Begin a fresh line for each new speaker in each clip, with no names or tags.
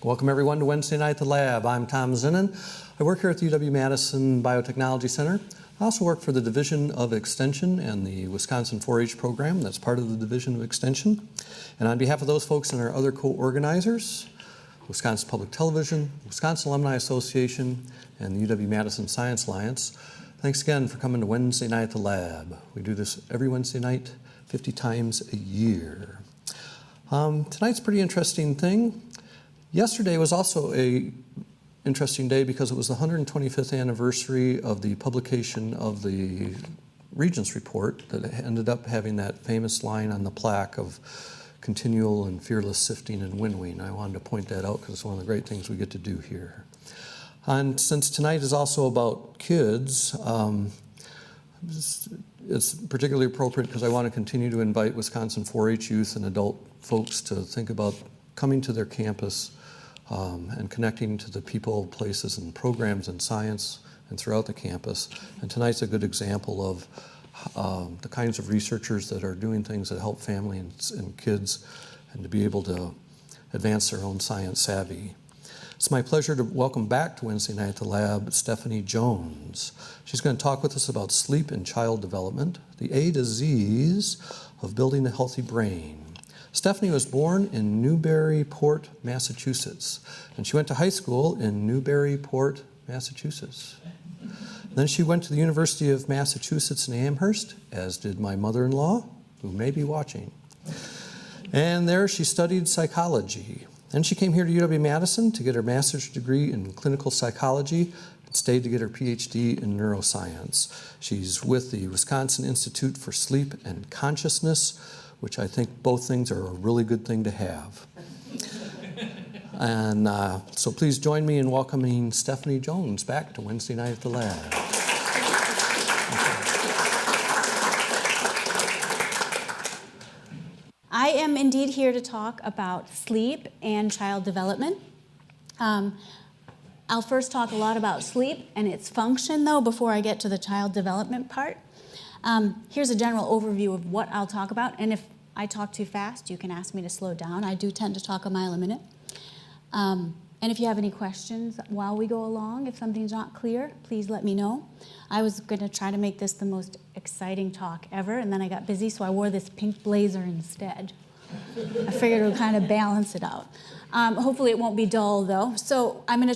Welcome everyone to Wednesday Night at the Lab. I'm Tom Zinnan. I work here at the UW-Madison Biotechnology Center. I also work for the Division of Extension and the Wisconsin 4-H program. That's part of the Division of Extension. And on behalf of those folks and our other co-organizers, Wisconsin Public Television, Wisconsin Alumni Association, and the UW-Madison Science Alliance, thanks again for coming to Wednesday Night at the Lab. We do this every Wednesday night, 50 times a year. Tonight's a pretty interesting thing. Yesterday was also an interesting day because it was the 125th anniversary of the publication of the Regents Report that ended up having that famous line on the plaque of continual and fearless sifting and winnowing. I wanted to point that out because it's one of the great things we get to do here. And since tonight is also about kids, it's particularly appropriate because I want to continue to invite Wisconsin 4-H youth and adult folks to think about coming to their campus and connecting to the people, places, and programs in science and throughout the campus. And tonight's a good example of the kinds of researchers that are doing things that help families and kids and to be able to advance their own science savvy. It's my pleasure to welcome back to Wednesday Night at the Lab Stephanie Jones. She's going to talk with us about sleep and child development, the A to Z's of building a healthy brain. Stephanie was born in Newburyport, Massachusetts, and she went to high school in Newburyport, Massachusetts. Then she went to the University of Massachusetts in Amherst, as did my mother-in-law, who may be watching. And there she studied psychology. Then she came here to UW-Madison to get her master's degree in clinical psychology and stayed to get her PhD in neuroscience. She's with the Wisconsin Institute for Sleep and Consciousness, which I think both things are a really good thing to have. And so please join me in welcoming Stephanie Jones back to Wednesday Night at the Lab.
I am indeed here to talk about sleep and child development. I'll first talk a lot about sleep and its function, though, before I get to the child development part. Here's a general overview of what I'll talk about, and if I talk too fast, you can ask me to slow down. I do tend to talk a mile a minute. And if you have any questions while we go along, if something's not clear, please let me know. I was going to try to make this the most exciting talk ever, and then I got busy, so I wore this pink blazer instead. I figured it would kind of balance it out. Hopefully it won't be dull, though. So I'm going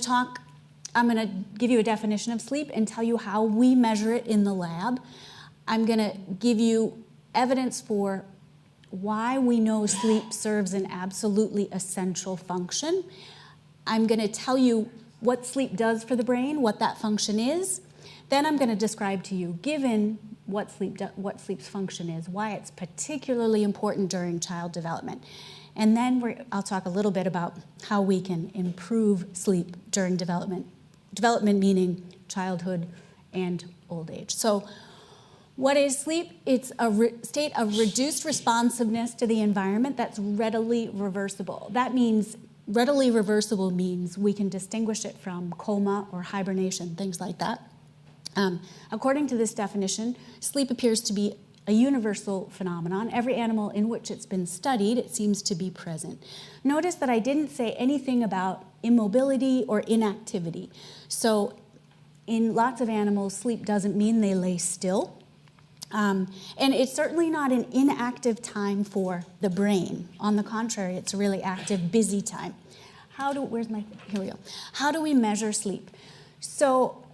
to give you a definition of sleep and tell you how we measure it in the lab. I'm going to give you evidence for why we know sleep serves an absolutely essential function. I'm going to tell you what sleep does for the brain, what that function is. Then I'm going to describe to you, given what sleep's function is, why it's particularly important during child development. And then I'll talk a little bit about how we can improve sleep during development. Development meaning childhood and old age. So what is sleep? It's a state of reduced responsiveness to the environment that's readily reversible. That means readily reversible means we can distinguish it from coma or hibernation, things like that. According to this definition, sleep appears to be a universal phenomenon. Every animal in which it's been studied, it seems to be present. Notice that I didn't say anything about immobility or inactivity. So in lots of animals, sleep doesn't mean they lay still. And it's certainly not an inactive time for the brain. On the contrary, it's a really active, busy time. Here we go. How do we measure sleep? So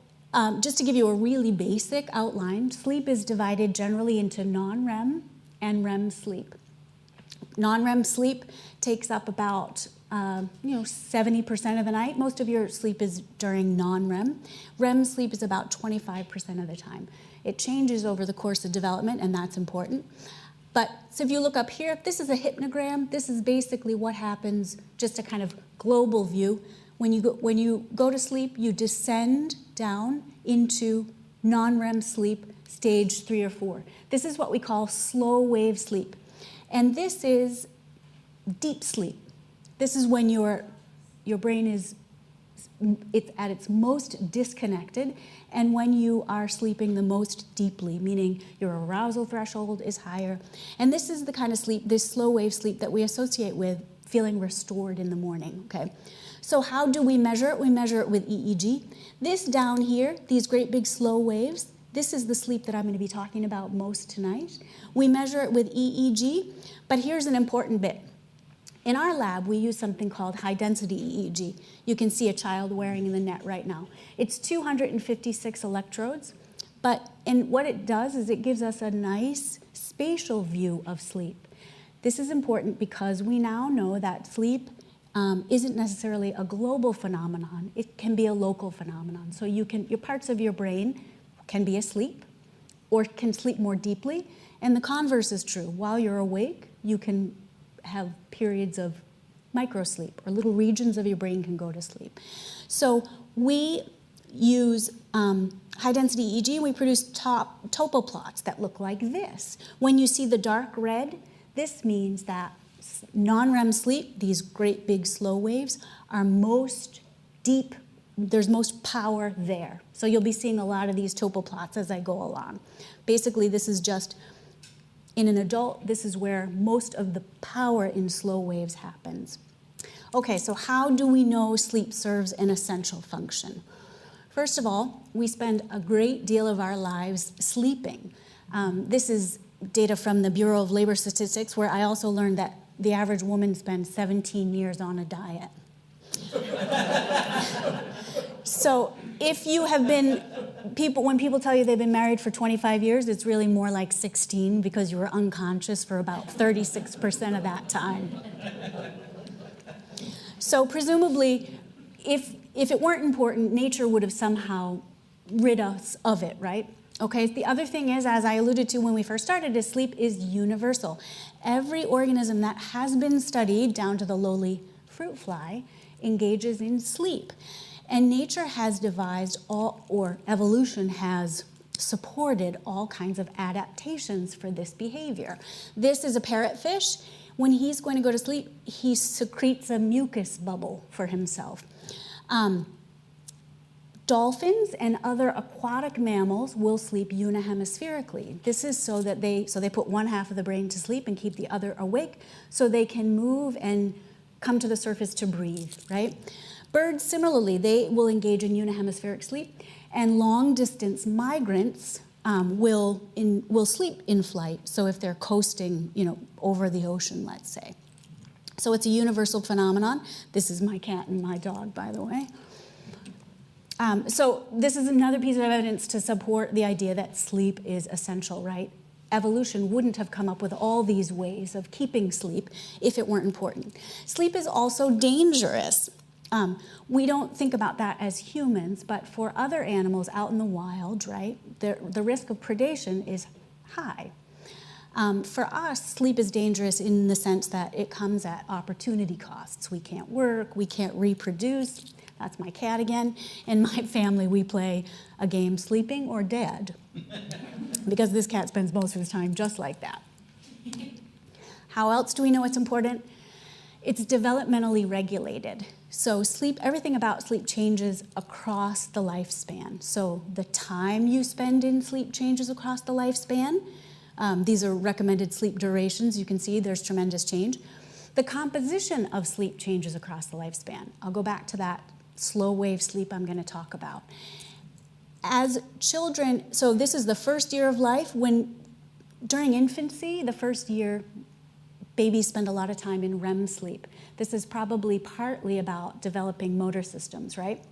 just to give you a really basic outline, sleep is divided generally into non-REM and REM sleep. Non-REM sleep takes up about 70% of the night. Most of your sleep is during non-REM. REM sleep is about 25% of the time. It changes over the course of development, and that's important. So if you look up here, this is a hypnogram. This is basically what happens, just a kind of global view. When you go to sleep, you descend down into non-REM sleep, stage 3 or 4. This is what we call slow wave sleep. And this is deep sleep. This is when your brain is at its most disconnected, and when you are sleeping the most deeply, meaning your arousal threshold is higher. And this is the kind of sleep, this slow wave sleep, that we associate with feeling restored in the morning, okay? So how do we measure it? We measure it with EEG. This down here, these great big slow waves, this is the sleep that I'm going to be talking about most tonight. We measure it with EEG, but here's an important bit. In our lab, we use something called high-density EEG. You can see a child wearing in the net right now. It's 256 electrodes, and what it does is it gives us a nice spatial view of sleep. This is important because we now know that sleep isn't necessarily a global phenomenon. It can be a local phenomenon. So your parts of your brain can be asleep or can sleep more deeply, and the converse is true. While you're awake, you can have periods of microsleep, or little regions of your brain can go to sleep. So we use high-density EEG. We produce topo plots that look like this. When you see the dark red, this means that non-REM sleep, these great big slow waves, are most deep. There's most power there. So you'll be seeing a lot of these topo plots as I go along. Basically, this is just, in an adult, this is where most of the power in slow waves happens. Okay, so how do we know sleep serves an essential function? First of all, we spend a great deal of our lives sleeping. This is data from the Bureau of Labor Statistics, where I also learned that the average woman spends 17 years on a diet. So if you have been, when people tell you they've been married for 25 years, it's really more like 16 because you were unconscious for about 36% of that time. So presumably, if it weren't important, nature would have somehow rid us of it, right? Okay, the other thing is, as I alluded to when we first started, is sleep is universal. Every organism that has been studied, down to the lowly fruit fly, engages in sleep. And nature has devised or evolution has supported all kinds of adaptations for this behavior. This is a parrotfish. When he's going to go to sleep, he secretes a mucus bubble for himself. Dolphins and other aquatic mammals will sleep unihemispherically. This is so they put one half of the brain to sleep and keep the other awake so they can move and come to the surface to breathe, right? Birds, similarly, they will engage in unihemispheric sleep, and long-distance migrants will sleep in flight, so if they're coasting, over the ocean, let's say. So it's a universal phenomenon. This is my cat and my dog, by the way. So this is another piece of evidence to support the idea that sleep is essential, right? Evolution wouldn't have come up with all these ways of keeping sleep if it weren't important. Sleep is also dangerous. We don't think about that as humans, but for other animals out in the wild, right, the risk of predation is high. For us, sleep is dangerous in the sense that it comes at opportunity costs. We can't work, we can't reproduce. That's my cat again. In my family, we play a game, sleeping or dead, because this cat spends most of his time just like that. How else do we know it's important? It's developmentally regulated. So everything about sleep changes across the lifespan. So the time you spend in sleep changes across the lifespan. These are recommended sleep durations. You can see there's tremendous change. The composition of sleep changes across the lifespan. I'll go back to that slow wave sleep I'm going to talk about. As children, so this is the first year of life. During infancy, the first year, babies spend a lot of time in REM sleep. This is probably partly about developing motor systems, right?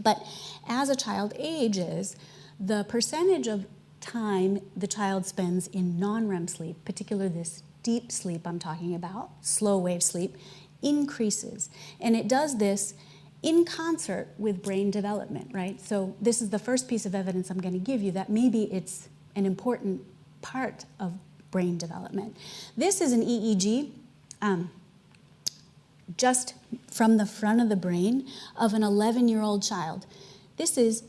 But as a child ages, the percentage of time the child spends in non-REM sleep, particularly this deep sleep I'm talking about, slow wave sleep, increases. And it does this in concert with brain development, right? So this is the first piece of evidence I'm going to give you that maybe it's an important part of brain development. This is an EEG just from the front of the brain of an 11-year-old child. This is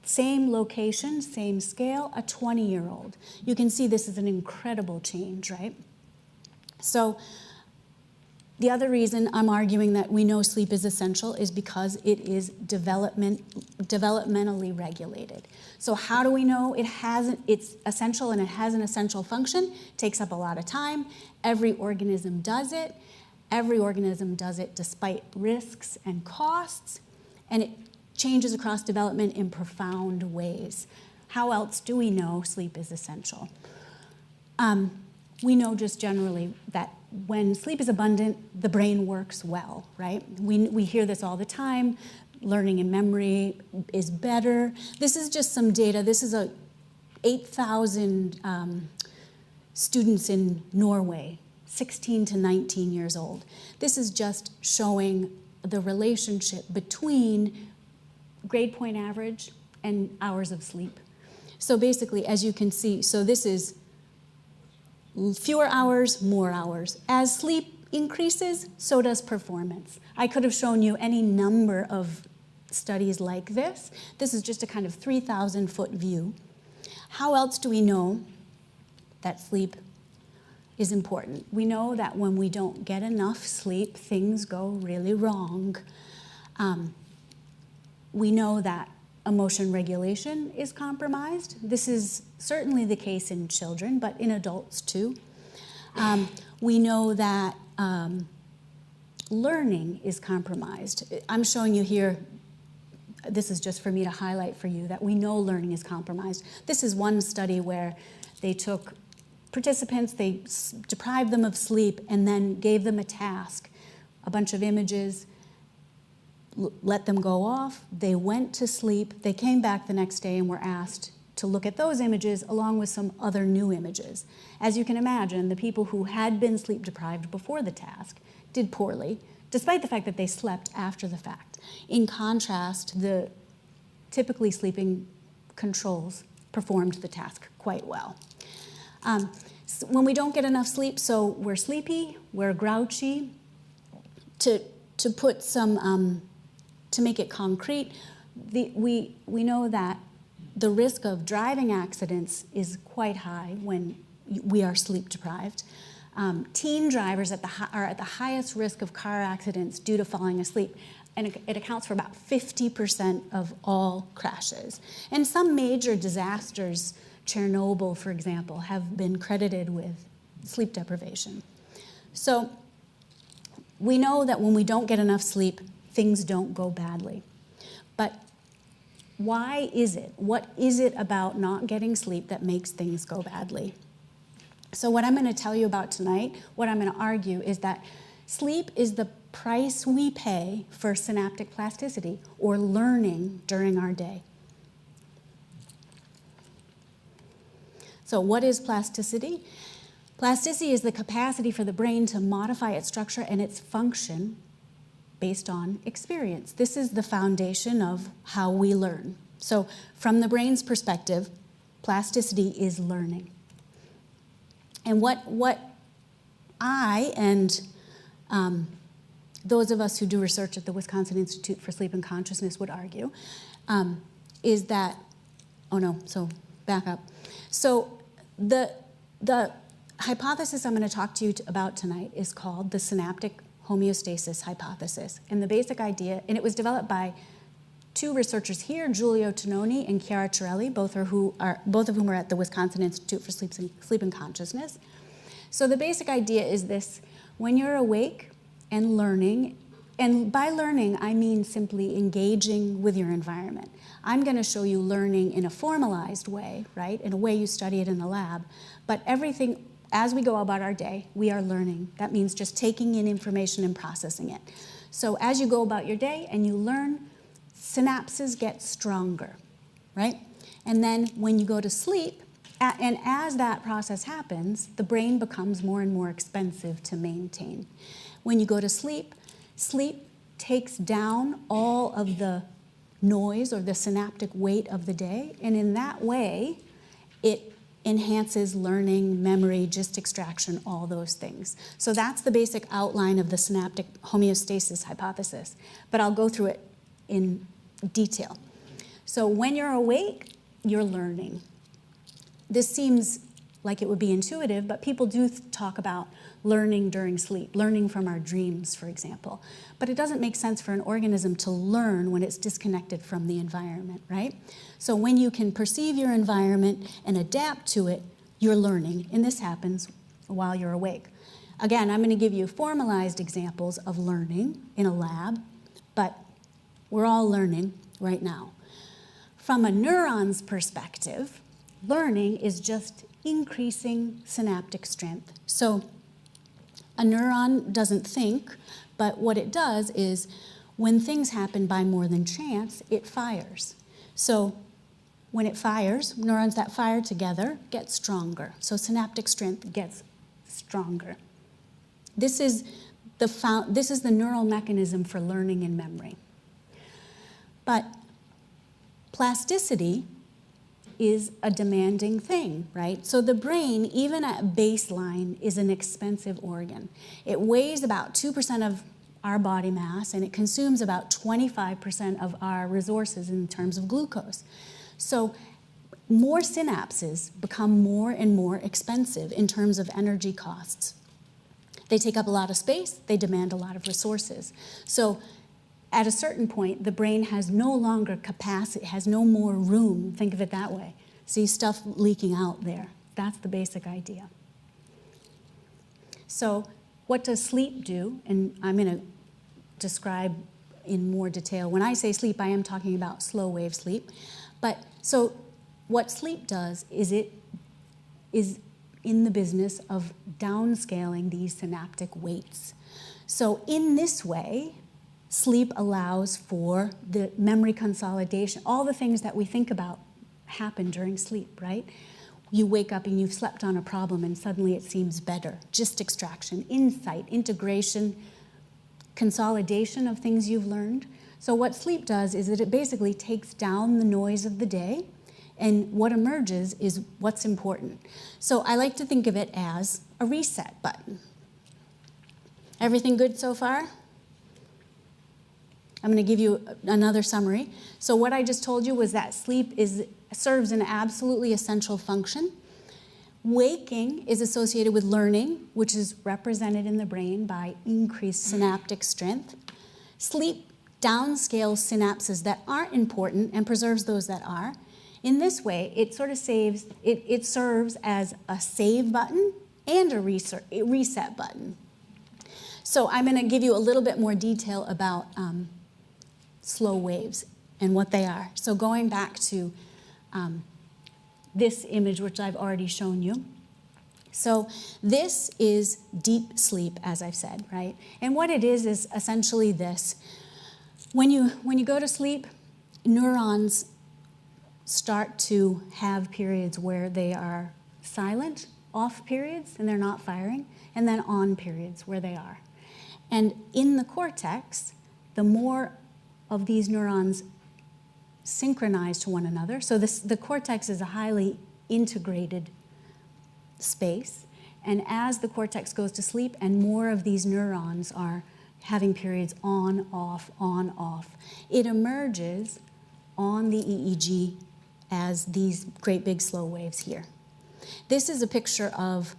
same location, same scale, a 20-year-old. You can see this is an incredible change, right? So the other reason I'm arguing that we know sleep is essential is because it is developmentally regulated. So how do we know it's essential and it has an essential function? It takes up a lot of time. Every organism does it. Every organism does it despite risks and costs, and it changes across development in profound ways. How else do we know sleep is essential? We know just generally that when sleep is abundant, the brain works well, right? We hear this all the time. Learning and memory is better. This is just some data. This is 8,000 students in Norway, 16 to 19 years old. This is just showing the relationship between grade point average and hours of sleep. So basically, as you can see, so this is fewer hours, more hours. As sleep increases, so does performance. I could have shown you any number of studies like this. This is just a kind of 3,000-foot view. How else do we know that sleep is important? We know that when we don't get enough sleep, things go really wrong. We know that emotion regulation is compromised. This is certainly the case in children, but in adults too. We know that learning is compromised. I'm showing you here, this is just for me to highlight for you that we know learning is compromised. This is one study where they took participants, they deprived them of sleep, and then gave them a task, a bunch of images, let them go off. They went to sleep. They came back the next day and were asked to look at those images along with some other new images. As you can imagine, the people who had been sleep deprived before the task did poorly, despite the fact that they slept after the fact. In contrast, the typically sleeping controls performed the task quite well. So when we don't get enough sleep, so we're sleepy, we're grouchy. To put some, to make it concrete, we know that the risk of driving accidents is quite high when we are sleep deprived. Teen drivers are at the highest risk of car accidents due to falling asleep, and it accounts for about 50% of all crashes. And some major disasters, Chernobyl, for example, have been credited with sleep deprivation. So we know that when we don't get enough sleep, things don't go badly. But why is it? What is it about not getting sleep that makes things go badly? So what I'm going to tell you about tonight, what I'm going to argue, is that sleep is the price we pay for synaptic plasticity, or learning during our day. So what is plasticity? Plasticity is the capacity for the brain to modify its structure and its function based on experience. This is the foundation of how we learn. So from the brain's perspective, plasticity is learning. And what I and those of us who do research at the Wisconsin Institute for Sleep and Consciousness would argue is that, back up. So the hypothesis I'm going to talk to you about tonight is called the synaptic homeostasis hypothesis. And the basic idea, and it was developed by two researchers here, Giulio Tononi and Chiara Torelli, both of whom are at the Wisconsin Institute for Sleep and Consciousness. So the basic idea is this: when you're awake and learning, and by learning I mean simply engaging with your environment. I'm going to show you learning in a formalized way, right? In a way you study it in the lab. But everything, as we go about our day, we are learning. That means just taking in information and processing it. So as you go about your day and you learn, synapses get stronger, right? And then when you go to sleep, and as that process happens, the brain becomes more and more expensive to maintain. When you go to sleep, sleep takes down all of the noise or the synaptic weight of the day, and in that way, it enhances learning, memory, gist extraction, all those things. So that's the basic outline of the synaptic homeostasis hypothesis, but I'll go through it in detail. So when you're awake, you're learning. This seems like it would be intuitive, but people do talk about learning during sleep, learning from our dreams, for example. But it doesn't make sense for an organism to learn when it's disconnected from the environment, right? So when you can perceive your environment and adapt to it, you're learning, and this happens while you're awake. Again, I'm going to give you formalized examples of learning in a lab, but we're all learning right now. From a neuron's perspective, learning is just increasing synaptic strength. So a neuron doesn't think, but what it does is when things happen by more than chance, it fires. So when it fires, neurons that fire together get stronger. So synaptic strength gets stronger. This is the neural mechanism for learning and memory. But plasticity is a demanding thing, right? So the brain, even at baseline, is an expensive organ. It weighs about 2% of our body mass, and it consumes about 25% of our resources in terms of glucose. So more synapses become more and more expensive in terms of energy costs. They take up a lot of space, they demand a lot of resources. So at a certain point, the brain has no longer capacity, has no more room, think of it that way. See stuff leaking out there. That's the basic idea. So what does sleep do? And I'm going to describe in more detail. When I say sleep, I am talking about slow wave sleep. But so what sleep does is it is in the business of downscaling these synaptic weights. So in this way, sleep allows for the memory consolidation. All the things that we think about happen during sleep, right? You wake up and you've slept on a problem and suddenly it seems better. Gist extraction, insight, integration, consolidation of things you've learned. So what sleep does is that it basically takes down the noise of the day, and what emerges is what's important. So I like to think of it as a reset button. Everything good so far? I'm going to give you another summary. So what I just told you was that sleep serves an absolutely essential function. Waking is associated with learning, which is represented in the brain by increased synaptic strength. Sleep downscales synapses that aren't important and preserves those that are. In this way, it sort of it serves as a save button and a reset button. So I'm going to give you a little bit more detail about slow waves and what they are. So going back to this image, which I've already shown you. So this is deep sleep, as I've said, right? And what it is essentially this. When you go to sleep, neurons start to have periods where they are silent, off periods, and they're not firing, and then on periods where they are. And in the cortex, the more of these neurons synchronize to one another, so the cortex is a highly integrated space, and as the cortex goes to sleep and more of these neurons are having periods on, off, it emerges on the EEG as these great big slow waves here. This is a picture of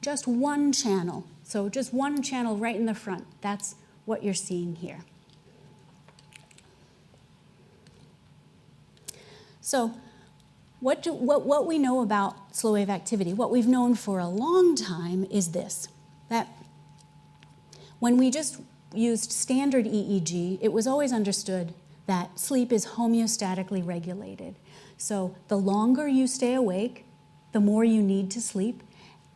just one channel. So just one channel right in the front. That's what you're seeing here. So what we know about slow wave activity, what we've known for a long time is this, that when we just used standard EEG, it was always understood that sleep is homeostatically regulated. So the longer you stay awake, the more you need to sleep,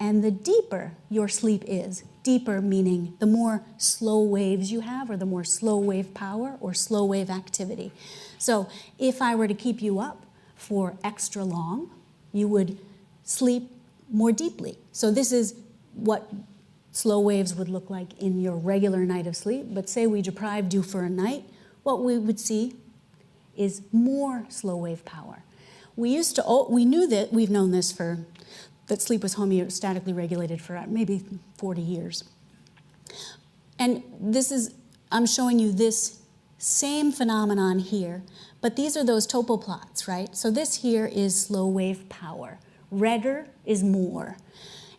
and the deeper your sleep is. Deeper meaning the more slow waves you have, or the more slow wave power or slow wave activity. So if I were to keep you up for extra long, you would sleep more deeply. So this is what slow waves would look like in your regular night of sleep, but say we deprived you for a night, what we would see is more slow wave power. We knew that, we've known this that sleep was homeostatically regulated for maybe 40 years. And I'm showing you this same phenomenon here, but these are those topo plots, right? So this here is slow wave power. Redder is more.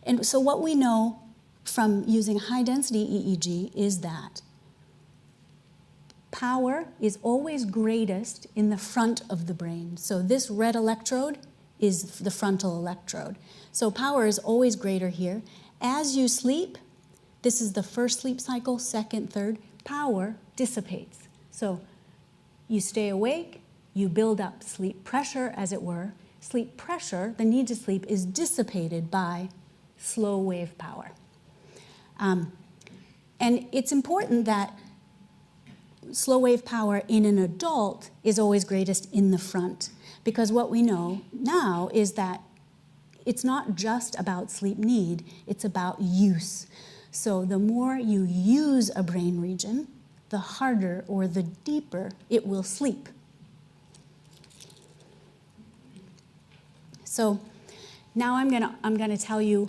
And so what we know from using high density EEG is that power is always greatest in the front of the brain. So this red electrode is the frontal electrode. So power is always greater here, as you sleep, this is the first sleep cycle, second, third, power dissipates. So you stay awake, you build up sleep pressure, as it were. Sleep pressure, the need to sleep, is dissipated by slow wave power. And it's important that slow wave power in an adult is always greatest in the front, because what we know now is that it's not just about sleep need, it's about use. So the more you use a brain region, the harder or the deeper it will sleep. So now I'm gonna tell you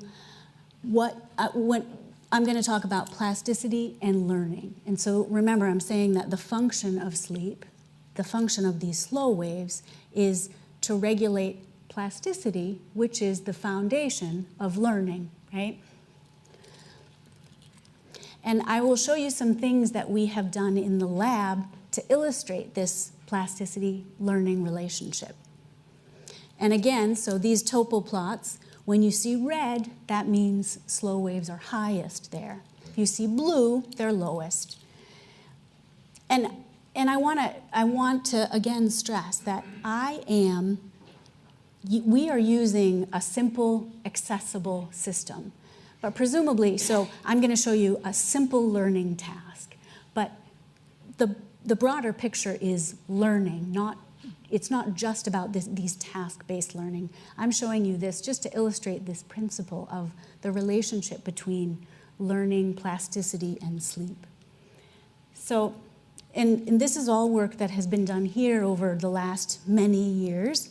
what I'm going to talk about plasticity and learning. And so remember, I'm saying that the function of sleep, the function of these slow waves, is to regulate plasticity, which is the foundation of learning, right? And I will show you some things that we have done in the lab to illustrate this plasticity learning relationship. And again, so these topol plots, when you see red, that means slow waves are highest there. If you see blue, they're lowest. And I want to again stress that we are using a simple, accessible system. But presumably, so I'm going to show you a simple learning task. But the broader picture is learning, it's not just about these task-based learning. I'm showing you this just to illustrate this principle of the relationship between learning, plasticity, and sleep. So, and this is all work that has been done here over the last many years.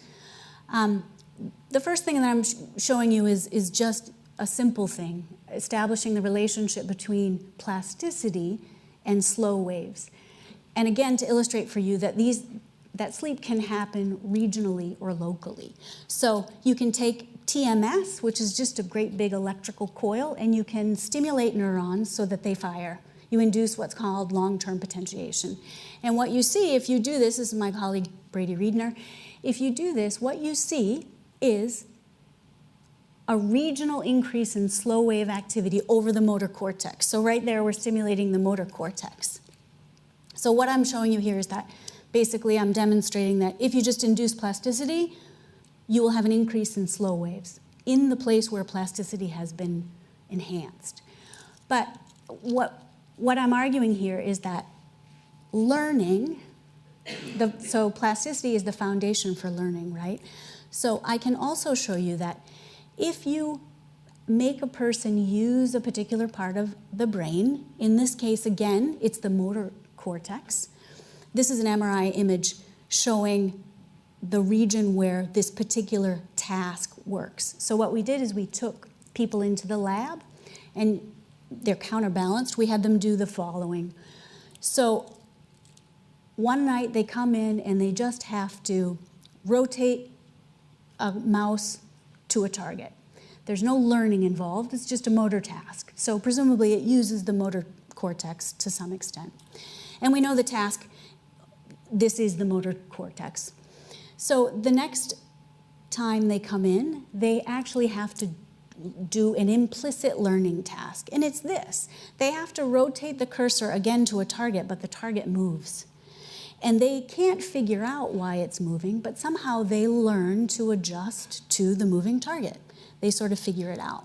The first thing that I'm showing you is just a simple thing, establishing the relationship between plasticity and slow waves. And again, to illustrate for you that sleep can happen regionally or locally. So you can take TMS, which is just a great big electrical coil, and you can stimulate neurons so that they fire. You induce what's called long-term potentiation. And what you see if you do this is my colleague Brady Riedner. If you do this, what you see is a regional increase in slow wave activity over the motor cortex. So right there, we're stimulating the motor cortex. So what I'm showing you here is that basically, I'm demonstrating that if you just induce plasticity, you will have an increase in slow waves in the place where plasticity has been enhanced. But what I'm arguing here is that learning, so plasticity is the foundation for learning, right? So I can also show you that if you make a person use a particular part of the brain, in this case, again, it's the motor cortex. This is an MRI image showing the region where this particular task works. So what we did is we took people into the lab, and they're counterbalanced. We had them do the following. So one night they come in and they just have to rotate a mouse to a target. There's no learning involved, it's just a motor task. So presumably it uses the motor cortex to some extent. And we know the task, this is the motor cortex. So the next time they come in, they actually have to do an implicit learning task. And it's this. They have to rotate the cursor again to a target, but the target moves. And they can't figure out why it's moving, but somehow they learn to adjust to the moving target. They sort of figure it out.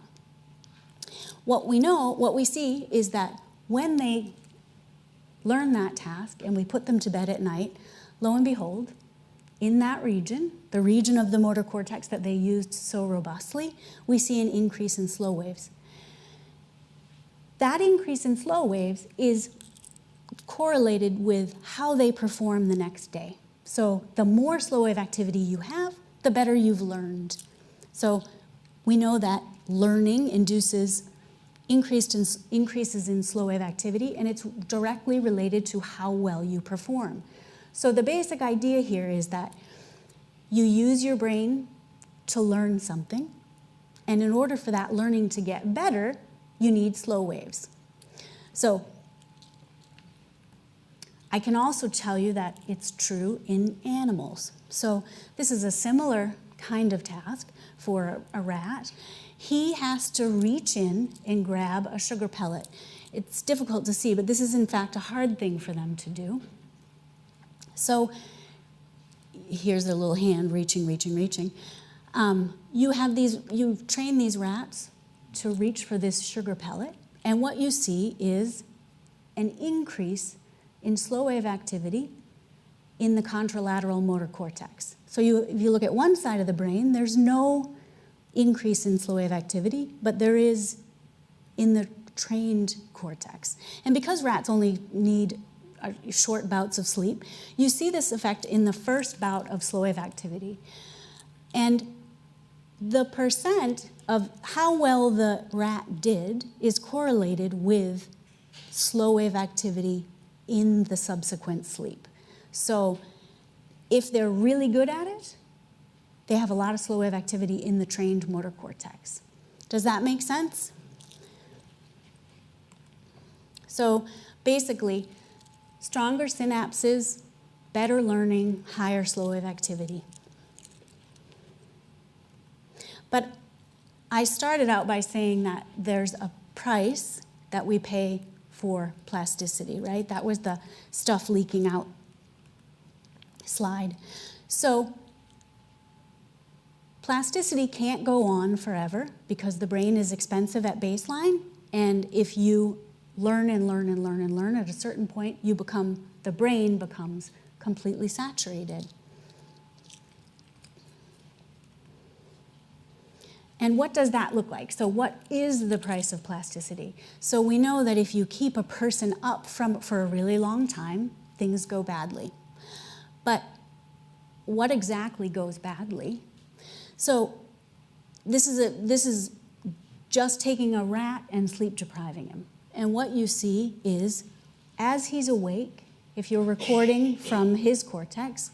What we see is that when they learn that task and we put them to bed at night, lo and behold, in that region, the region of the motor cortex that they used so robustly, we see an increase in slow waves. That increase in slow waves is correlated with how they perform the next day. So the more slow wave activity you have, the better you've learned. So we know that learning induces increases in slow wave activity, and it's directly related to how well you perform. So the basic idea here is that you use your brain to learn something, and in order for that learning to get better, you need slow waves. So I can also tell you that it's true in animals. So this is a similar kind of task for a rat. he has to reach in and grab a sugar pellet. It's difficult to see, but this is in fact a hard thing for them to do. So here's their little hand reaching, reaching, reaching. You've trained these rats to reach for this sugar pellet, and what you see is an increase in slow wave activity in the contralateral motor cortex. So if you look at one side of the brain, there's no increase in slow wave activity, but there is in the trained cortex. And because rats only need short bouts of sleep, you see this effect in the first bout of slow wave activity. And the percent of how well the rat did is correlated with slow wave activity in the subsequent sleep. So if they're really good at it, they have a lot of slow wave activity in the trained motor cortex. Does that make sense? So basically, stronger synapses, better learning, higher slow wave activity. But I started out by saying that there's a price that we pay for plasticity, right? That was the stuff leaking out slide. So plasticity can't go on forever because the brain is expensive at baseline, and if you learn and learn and learn and learn, at a certain point the brain becomes completely saturated. And what does that look like? So what is the price of plasticity? So we know that if you keep a person up for a really long time, things go badly. But what exactly goes badly? So this is just taking a rat and sleep depriving him. And what you see is, as he's awake, if you're recording from his cortex,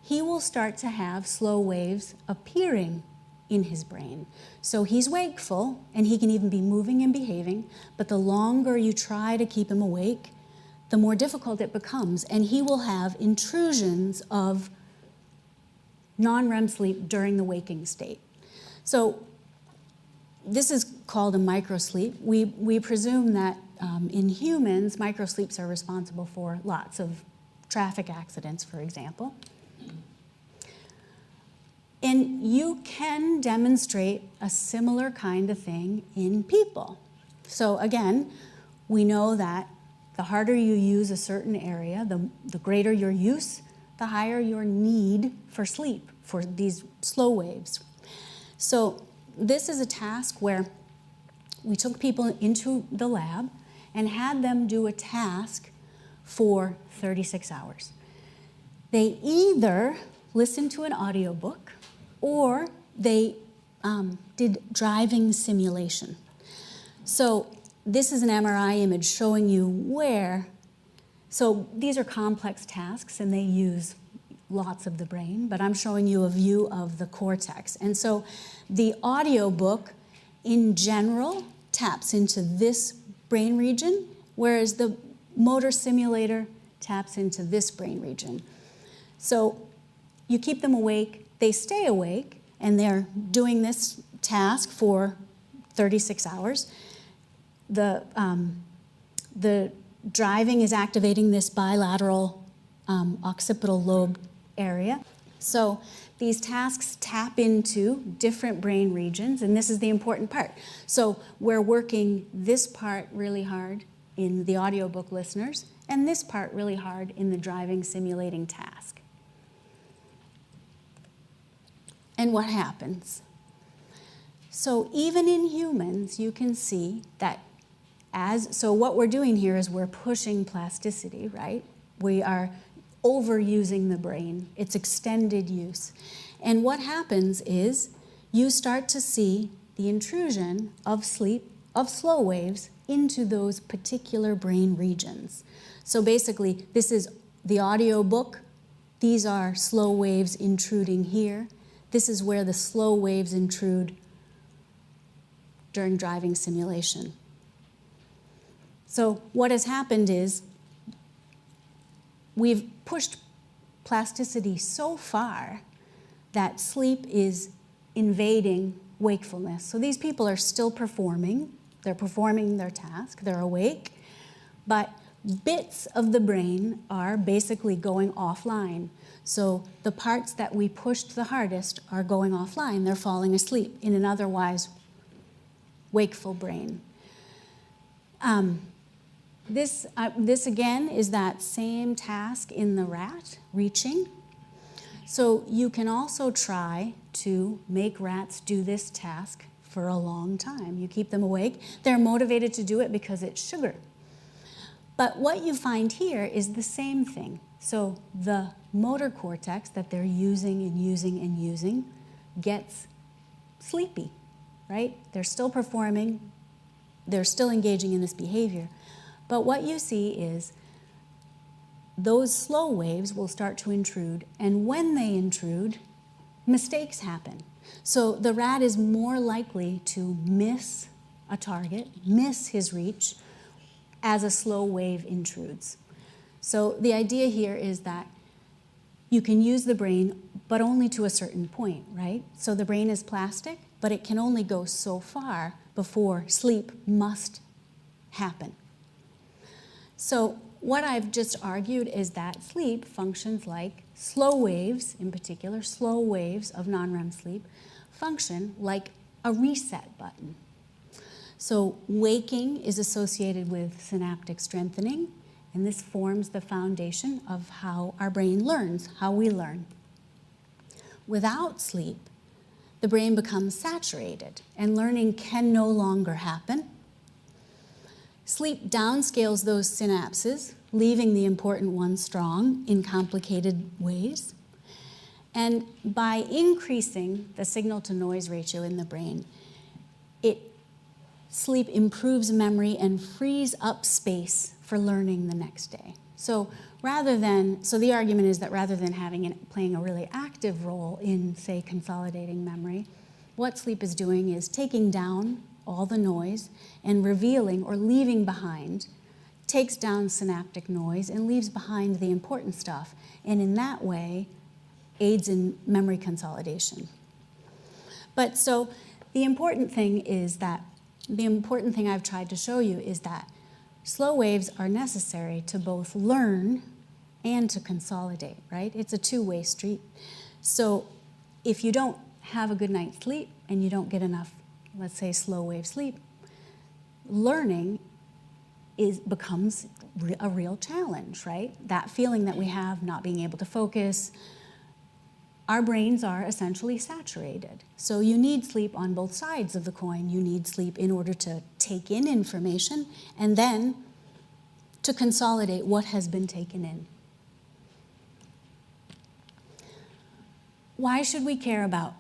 he will start to have slow waves appearing in his brain. So he's wakeful, and he can even be moving and behaving, but the longer you try to keep him awake, the more difficult it becomes, and he will have intrusions of non-REM sleep during the waking state. So this is called a microsleep. We presume that in humans, microsleeps are responsible for lots of traffic accidents, for example. And you can demonstrate a similar kind of thing in people. So again, we know that the harder you use a certain area, the greater your use, the higher your need for sleep, for these slow waves. So this is a task where we took people into the lab and had them do a task for 36 hours. They either listened to an audiobook or they did driving simulation. So this is an MRI image showing you where, so these are complex tasks and they use lots of the brain, but I'm showing you a view of the cortex. And so the audiobook in general taps into this brain region, whereas the motor simulator taps into this brain region. So you keep them awake, they stay awake, and they're doing this task for 36 hours. The driving is activating this bilateral occipital lobe area. So these tasks tap into different brain regions, and this is the important part. So we're working this part really hard in the audiobook listeners, and this part really hard in the driving simulating task. And what happens? So even in humans, you can see that so what we're doing here is we're pushing plasticity, right? We are overusing the brain. It's extended use. And what happens is you start to see the intrusion of sleep, of slow waves, into those particular brain regions. So basically, this is the audiobook. These are slow waves intruding here. This is where the slow waves intrude during driving simulation. So what has happened is we've pushed plasticity so far that sleep is invading wakefulness. So these people are still performing. They're performing their task. They're awake. But bits of the brain are basically going offline. So the parts that we pushed the hardest are going offline. They're falling asleep in an otherwise wakeful brain. This again is that same task in the rat, reaching. So you can also try to make rats do this task for a long time. You keep them awake. They're motivated to do it because it's sugar. But what you find here is the same thing. So the motor cortex that they're using and using and using gets sleepy, right? They're still performing. They're still engaging in this behavior. But what you see is those slow waves will start to intrude, and when they intrude, mistakes happen. So the rat is more likely to miss a target, miss his reach, as a slow wave intrudes. So the idea here is that you can use the brain, but only to a certain point, right? So the brain is plastic, but it can only go so far before sleep must happen. So what I've just argued is that sleep functions like slow waves, in particular, slow waves of non-REM sleep, function like a reset button. So waking is associated with synaptic strengthening, and this forms the foundation of how our brain learns, how we learn. Without sleep, the brain becomes saturated, and learning can no longer happen. Sleep downscales those synapses, leaving the important ones strong in complicated ways. And by increasing the signal-to-noise ratio in the brain, sleep improves memory and frees up space for learning the next day. So the argument is that rather than playing a really active role in, say, consolidating memory, what sleep is doing is taking down all the noise and revealing or leaving behind, takes down synaptic noise and leaves behind the important stuff, and in that way aids in memory consolidation. But so the important thing I've tried to show you is that slow waves are necessary to both learn and to consolidate, right? It's a two-way street. So if you don't have a good night's sleep and you don't get enough, let's say, slow wave sleep, learning becomes a real challenge, right? That feeling that we have, not being able to focus, our brains are essentially saturated. So you need sleep on both sides of the coin. You need sleep in order to take in information and then to consolidate what has been taken in. Why should we care about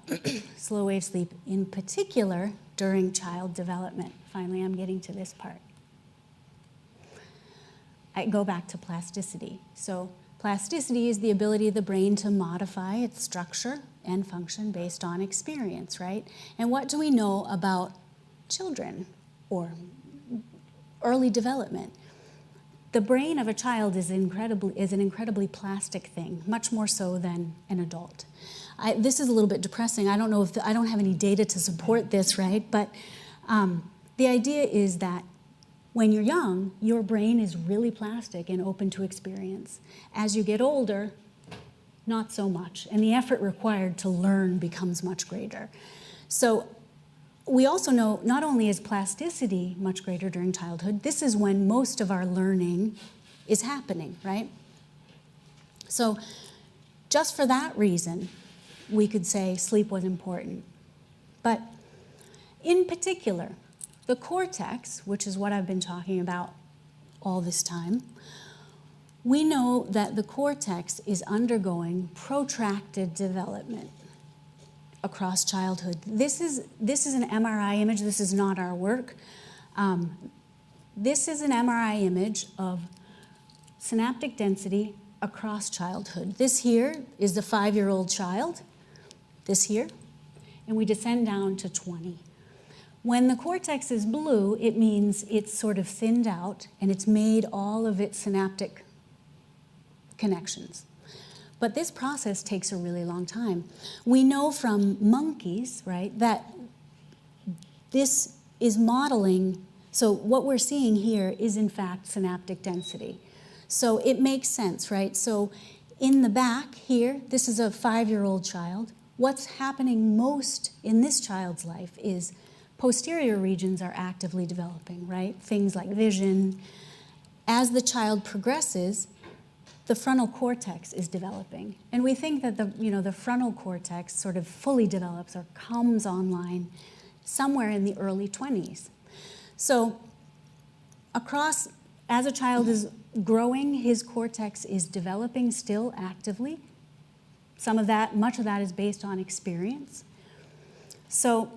slow wave sleep, in particular during child development? Finally, I'm getting to this part. I go back to plasticity. So plasticity is the ability of the brain to modify its structure and function based on experience, right? And what do we know about children or early development? The brain of a child is an incredibly plastic thing, much more so than an adult. This is a little bit depressing. I don't know if I don't have any data to support this, right? But the idea is that when you're young, your brain is really plastic and open to experience. As you get older, not so much, and the effort required to learn becomes much greater. So we also know not only is plasticity much greater during childhood, this is when most of our learning is happening, right? So just for that reason, we could say sleep was important. But in particular, the cortex, which is what I've been talking about all this time, we know that the cortex is undergoing protracted development across childhood. This is an MRI image. This is not our work. This is an MRI image of synaptic density across childhood. This here is the 5-year-old child, this here, and we descend down to 20. When the cortex is blue, it means it's sort of thinned out and it's made all of its synaptic connections. But this process takes a really long time. We know from monkeys, right, that This is modeling, so what we're seeing here is in fact synaptic density. So it makes sense, right? So in the back here, this is a 5-year-old child. What's happening most in this child's life is posterior regions are actively developing, right? Things like vision. As the child progresses, the frontal cortex is developing. And we think that the frontal cortex sort of fully develops or comes online somewhere in the early 20s. So as a child is growing, his cortex is developing still actively. Much of that is based on experience. So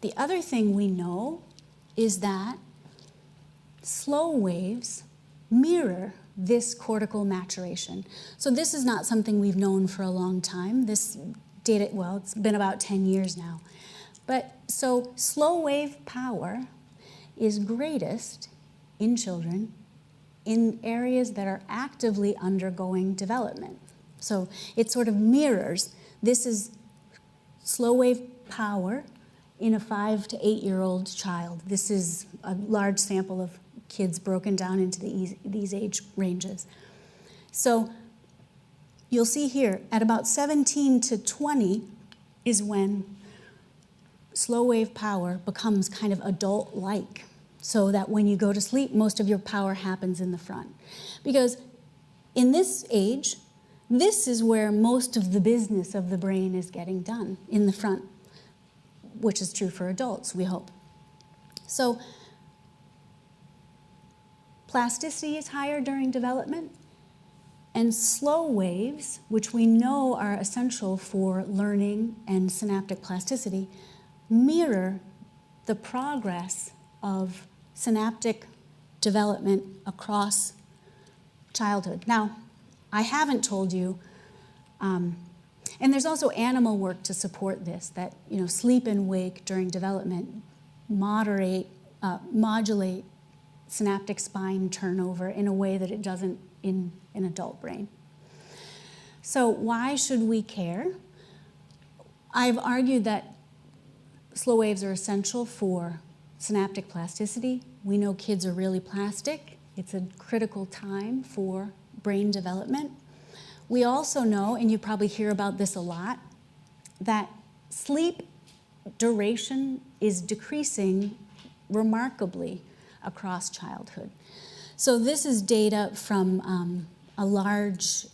the other thing we know is that slow waves mirror this cortical maturation. So this is not something we've known for a long time. This data, well, it's been about 10 years now. But so slow wave power is greatest in children in areas that are actively undergoing development. So it sort of mirrors, this is slow wave power in a 5 to 8-year-old child. This is a large sample of kids broken down into these age ranges. So you'll see here, at about 17 to 20 is when slow wave power becomes kind of adult-like, so that when you go to sleep, most of your power happens in the front. Because in this age, this is where most of the business of the brain is getting done, in the front, which is true for adults, we hope. So plasticity is higher during development, and slow waves, which we know are essential for learning and synaptic plasticity, mirror the progress of synaptic development across childhood. Now, I haven't told you, and there's also animal work to support this, that sleep and wake during development modulate synaptic spine turnover in a way that it doesn't in an adult brain. So why should we care? I've argued that slow waves are essential for synaptic plasticity. We know kids are really plastic. It's a critical time for brain development. We also know, and you probably hear about this a lot, that sleep duration is decreasing remarkably across childhood. So this is data from a large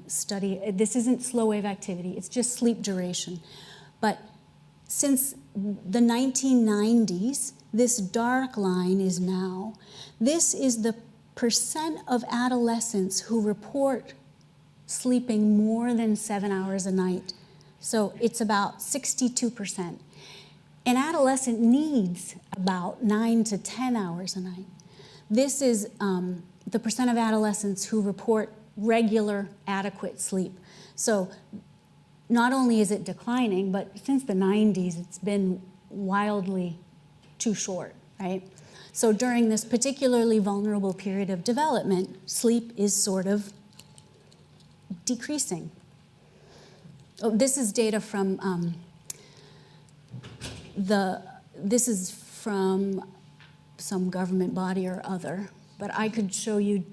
study. This isn't slow wave activity, it's just sleep duration. But since the 1990s, this dark line is now, this is the percent of adolescents who report sleeping more than 7 hours a night. So it's about 62%. An adolescent needs about 9 to 10 hours a night. This is the percent of adolescents who report regular, adequate sleep. So not only is it declining, but since the 90s, it's been wildly too short, right? So during this particularly vulnerable period of development, sleep is sort of decreasing. Oh, this is data from this is from some government body or other, but I could show you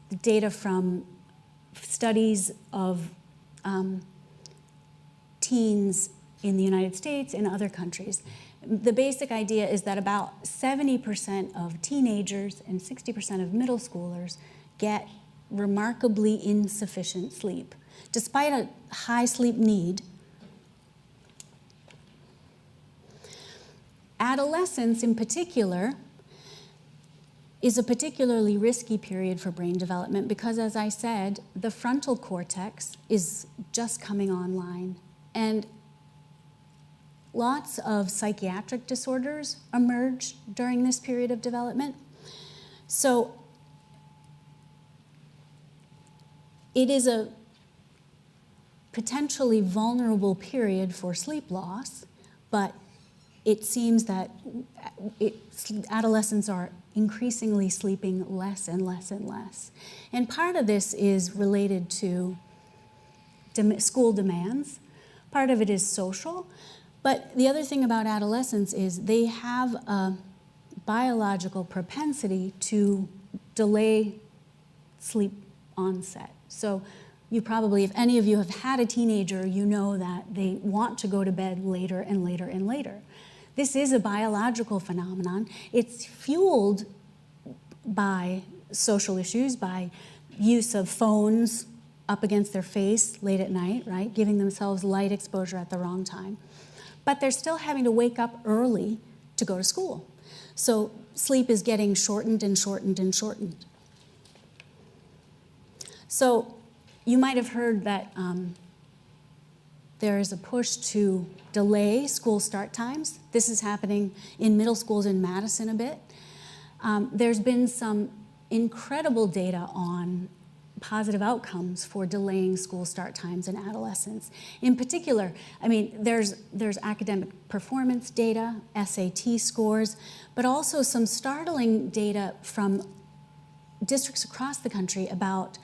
the data from studies of teens in the United States and other countries. The basic idea is that about 70% of teenagers and 60% of middle schoolers get remarkably insufficient sleep. Despite a high sleep need, adolescence in particular is a particularly risky period for brain development because, as I said, the frontal cortex is just coming online. And lots of psychiatric disorders emerge during this period of development. So it is a potentially vulnerable period for sleep loss, but it seems that adolescents are increasingly sleeping less and less and less. And part of this is related to school demands. Part of it is social. But the other thing about adolescents is they have a biological propensity to delay sleep onset. So you probably, if any of you have had a teenager, you know that they want to go to bed later and later and later. This is a biological phenomenon. It's fueled by social issues, by use of phones up against their face late at night, right? Giving themselves light exposure at the wrong time. But they're still having to wake up early to go to school. So sleep is getting shortened and shortened and shortened. So you might have heard that there is a push to delay school start times. This is happening in middle schools in Madison a bit. There's been some incredible data on positive outcomes for delaying school start times in adolescents. In particular, I mean, there's academic performance data, SAT scores, but also some startling data from districts across the country about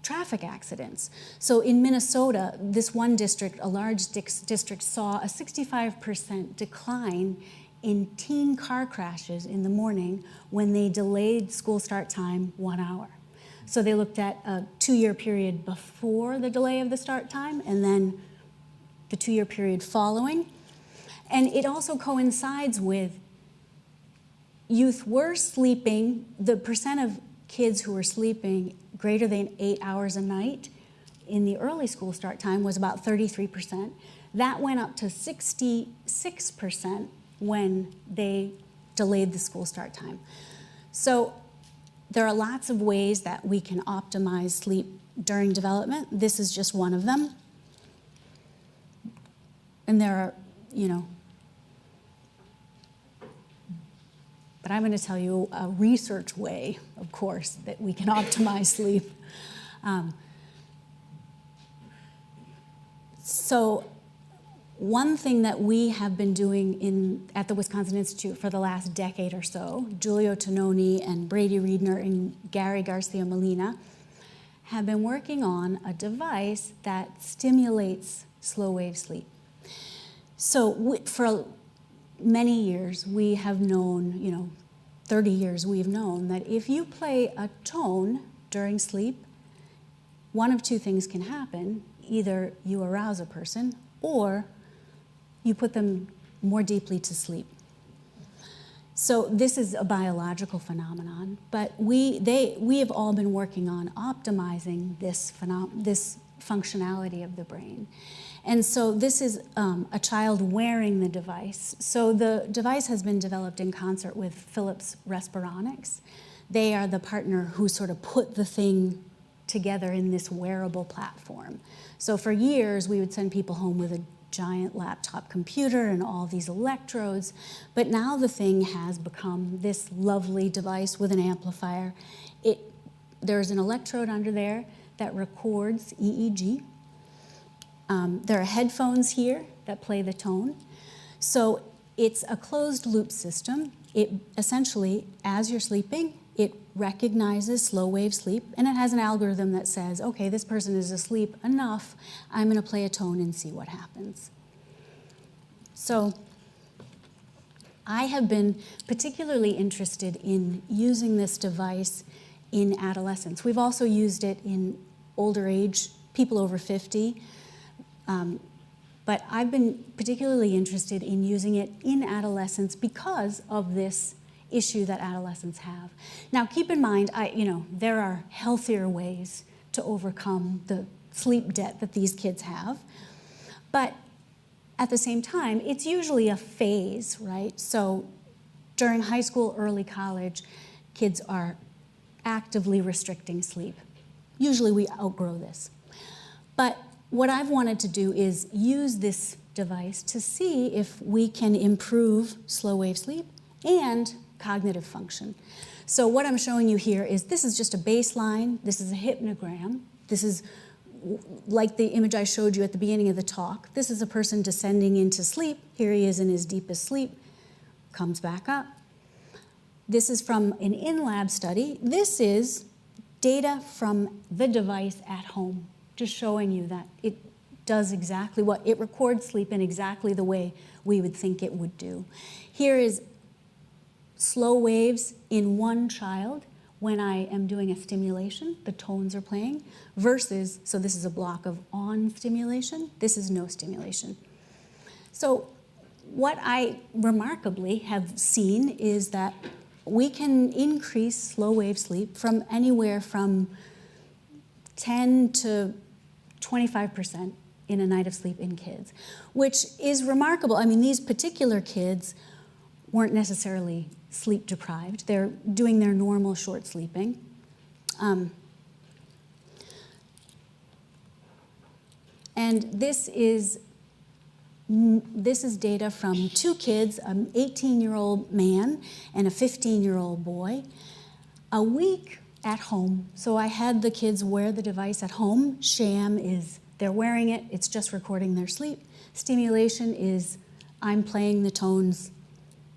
traffic accidents. So in Minnesota, this one district, a large district, saw a 65% decline in teen car crashes in the morning when they delayed school start time 1 hour. So they looked at a 2-year period before the delay of the start time and then the 2-year period following. And it also coincides with youth were sleeping, the percent of kids who were sleeping greater than 8 hours a night in the early school start time was about 33%. That went up to 66% when they delayed the school start time. So there are lots of ways that we can optimize sleep during development. This is just one of them. And there are, but I'm going to tell you a research way, of course, that we can optimize sleep. So one thing that we have been doing at the Wisconsin Institute for the last decade or so, Giulio Tononi and Brady Riedner and Gary Garcia Molina have been working on a device that stimulates slow wave sleep. So for many years, we have known, 30 years, we've known that if you play a tone during sleep, one of two things can happen. Either you arouse a person or you put them more deeply to sleep. So this is a biological phenomenon, but we have all been working on optimizing this functionality of the brain. And so this is a child wearing the device. So the device has been developed in concert with Philips Respironics. They are the partner who sort of put the thing together in this wearable platform. So for years, we would send people home with a giant laptop computer and all these electrodes, but now the thing has become this lovely device with an amplifier. There's an electrode under there that records EEG. There are headphones here that play the tone. So it's a closed loop system. It essentially, as you're sleeping, it recognizes slow wave sleep, and it has an algorithm that says, okay, this person is asleep enough, I'm going to play a tone and see what happens. So I have been particularly interested in using this device in adolescents. We've also used it in older age, people over 50, but I've been particularly interested in using it in adolescents because of this issue that adolescents have. Now, keep in mind, there are healthier ways to overcome the sleep debt that these kids have, but at the same time, it's usually a phase, right? So during high school, early college, kids are actively restricting sleep. Usually we outgrow this. But what I've wanted to do is use this device to see if we can improve slow wave sleep and cognitive function. So what I'm showing you here is this is just a baseline. This is a hypnogram. This is like the image I showed you at the beginning of the talk. This is a person descending into sleep. Here he is in his deepest sleep, comes back up. This is from an in-lab study. This is data from the device at home, just showing you that does exactly what, it records sleep in exactly the way we would think it would do. Here is slow waves in one child when I am doing a stimulation, the tones are playing, versus, so this is a block of on stimulation, this is no stimulation. So what I remarkably have seen is that we can increase slow wave sleep from anywhere from 10 to 25% in a night of sleep in kids, which is remarkable. I mean, these particular kids weren't necessarily sleep deprived. They're doing their normal short sleeping. And this is data from two kids, an 18-year-old man and a 15-year-old boy, a week at home. So I had the kids wear the device at home. Sham is they're wearing it, it's just recording their sleep. Stimulation is I'm playing the tones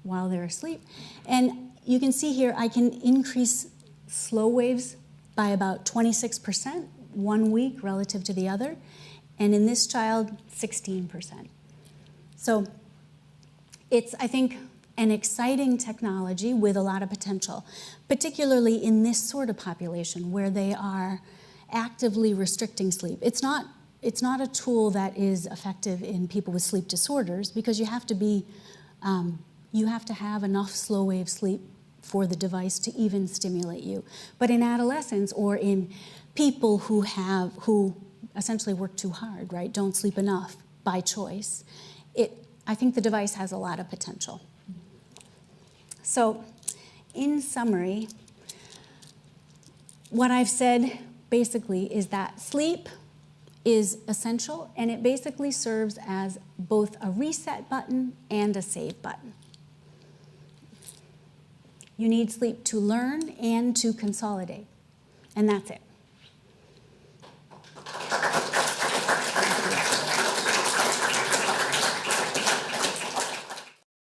while they're asleep. And you can see here I can increase slow waves by about 26% 1 week relative to the other. And in this child, 16%. So it's, I think, an exciting technology with a lot of potential, particularly in this sort of population where they are actively restricting sleep. It's not a tool that is effective in people with sleep disorders because you have to have enough slow wave sleep for the device to even stimulate you. But in adolescents or in people who essentially work too hard, right, don't sleep enough by choice, I think the device has a lot of potential. So, in summary, what I've said basically is that sleep is essential, and it basically serves as both a reset button and a save button. You need sleep to learn and to consolidate, and that's it.